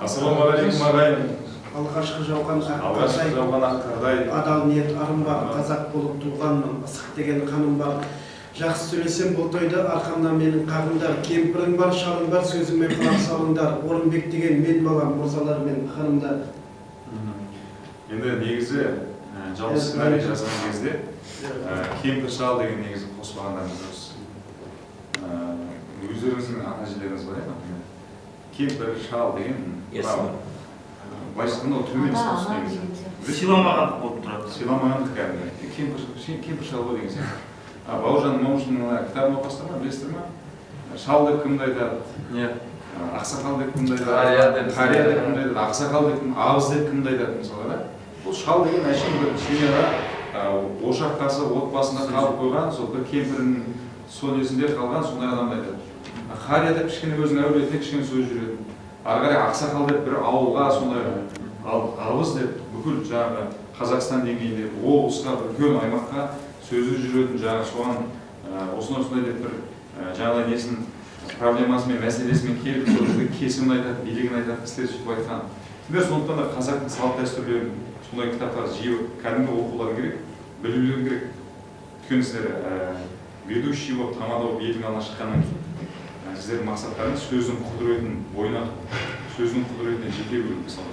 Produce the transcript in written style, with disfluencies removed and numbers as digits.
Ассалаумағалейкум ағайын. Алғашқы жауған ақ қардай адал ниет арым бар, қазақ болып туғанмын, ысық деген қаным бар. Жақсы сөйлесем бұл тойда арқамнан менің қағымдар, кемпірің бар, шалың бар, сөзіме құлақ салыңдар. Орынбек деген мен балам, мырзалар мен ханымдар. Енді негізі жалпы сценарий жазған кезде кемпір шал деген негізі қоспағандарымыз дұрыс. Өздеріңіздің ата-әжелеріңіз бар еді, кемпір шал деген былайша айтқанда төмен дауыс негізі. Сыйламағандық болып тұрады. Сыйламағандық кәдімгі. Кемпір шал ғой деген сияқты. Бауыржан Момышұлының кітабын оқысыздар ма, білесіздер ма? Шал деп кімді айтады? Ақсақал деп кімді айтады? Қария деп кімді айтады? Ақсақал деп кімді, абыз деп кімді айтады мысалы да? Бұл шал деген әшейін бір семьяда ошақ қасы отбасында қалып қойған, сол бір кемпірінің сол есінде қалған сондай адамды айтады. Қария деп кішкене өзінің әулетіне кішкене сөз жүреді. Ары қарай ақсақал деп бір ауылға сондай, ал абыз деп бүкіл жаңағы Қазақстан деңгейінде облысқа бір үлкен аймаққа сөзі жүретін жаңағы соған осындай деп бір жаңағыдай несін проблемасымен мәселесімен келіп сол жерде кесімін айтады, билігін айтады, кісілер сөйтіп айтқан. Сендер сондықтан да қазақтың салт дәстүрлерін сондай кітаптар жиі кәдімгі оқулар керек, білулер керек. Өйткені сіздер ведущий болып тамада болып елдің алдына шыққаннан кейін сіздердің мақсаттарыңыз сөздің құдіретін ойнату, сөздің құдіретіне жете білу мысалы.